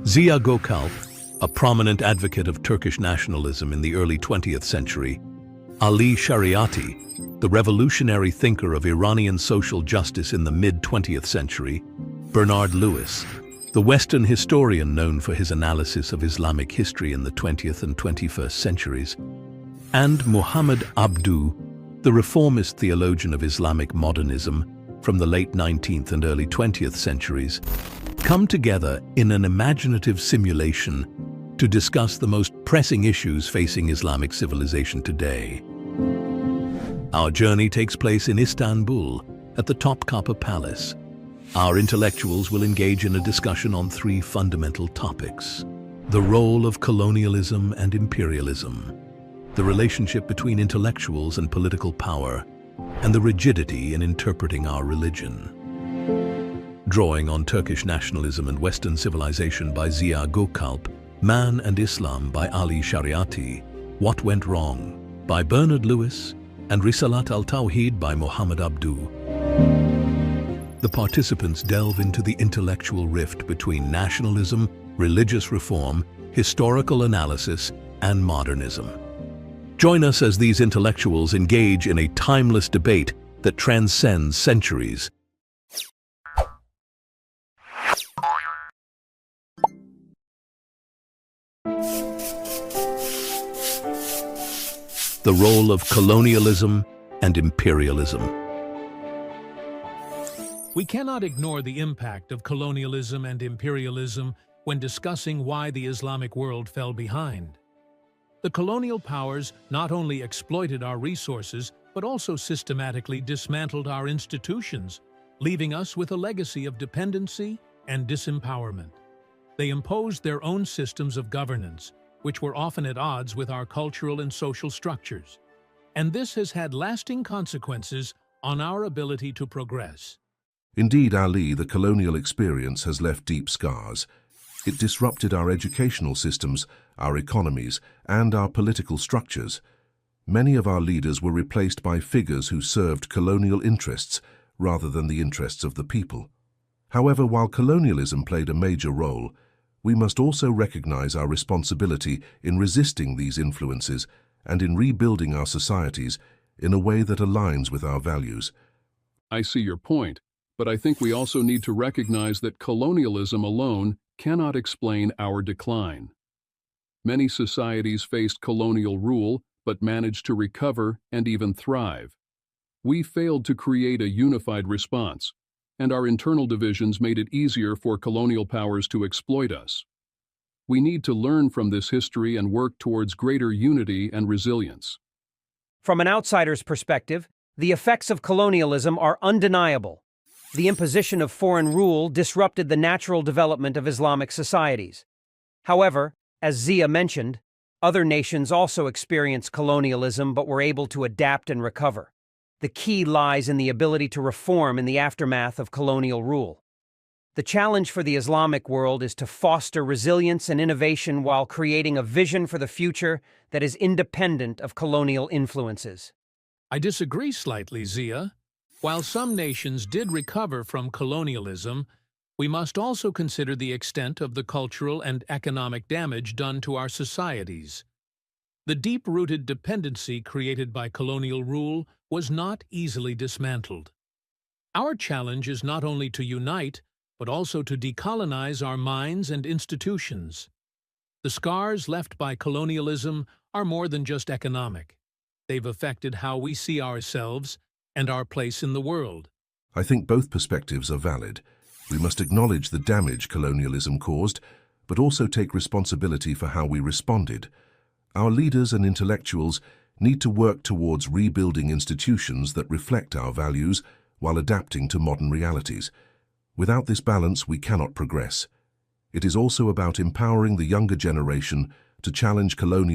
Ziya Gökalp, a prominent advocate of Turkish nationalism in the early 20th century, Ali Shariati, the revolutionary thinker of Iranian social justice in the mid-20th century, Bernard Lewis, the Western historian known for his analysis of Islamic history in the 20th and 21st centuries, and Muhammad Abduh, the reformist theologian of Islamic modernism from the late 19th and early 20th centuries, come together in an imaginative simulation to discuss the most pressing issues facing Islamic civilization today. Our journey takes place in Istanbul, at the Topkapi Palace. Our intellectuals will engage in a discussion on three fundamental topics: the role of colonialism and imperialism, the relationship between intellectuals and political power, and the rigidity in interpreting our religion. Drawing on Turkish nationalism and Western civilization by Ziya Gökalp, Man and Islam by Ali Shariati, What Went Wrong by Bernard Lewis, and Risalat al-Tawhid by Muhammad Abduh. The participants delve into the intellectual rift between nationalism, religious reform, historical analysis, and modernism. Join us as these intellectuals engage in a timeless debate that transcends centuries. The role of colonialism and imperialism. We cannot ignore the impact of colonialism and imperialism when discussing why the Islamic world fell behind. The colonial powers not only exploited our resources, but also systematically dismantled our institutions, leaving us with a legacy of dependency and disempowerment. They imposed their own systems of governance, which were often at odds with our cultural and social structures. And this has had lasting consequences on our ability to progress. Indeed, Ali, the colonial experience has left deep scars. It disrupted our educational systems, our economies, and our political structures. Many of our leaders were replaced by figures who served colonial interests rather than the interests of the people. However, while colonialism played a major role, we must also recognize our responsibility in resisting these influences and in rebuilding our societies in a way that aligns with our values. I see your point, but I think we also need to recognize that colonialism alone cannot explain our decline. Many societies faced colonial rule but managed to recover and even thrive. We failed to create a unified response, and our internal divisions made it easier for colonial powers to exploit us. We need to learn from this history and work towards greater unity and resilience. From an outsider's perspective, the effects of colonialism are undeniable. The imposition of foreign rule disrupted the natural development of Islamic societies. However, as Ziya mentioned, other nations also experienced colonialism but were able to adapt and recover. The key lies in the ability to reform in the aftermath of colonial rule. The challenge for the Islamic world is to foster resilience and innovation while creating a vision for the future that is independent of colonial influences. I disagree slightly, Ziya. While some nations did recover from colonialism, we must also consider the extent of the cultural and economic damage done to our societies. The deep-rooted dependency created by colonial rule was not easily dismantled. Our challenge is not only to unite, but also to decolonize our minds and institutions. The scars left by colonialism are more than just economic. They've affected how we see ourselves and our place in the world. I think both perspectives are valid. We must acknowledge the damage colonialism caused, but also take responsibility for how we responded. Our leaders and intellectuals need to work towards rebuilding institutions that reflect our values while adapting to modern realities. Without this balance, we cannot progress. It is also about empowering the younger generation to challenge colonial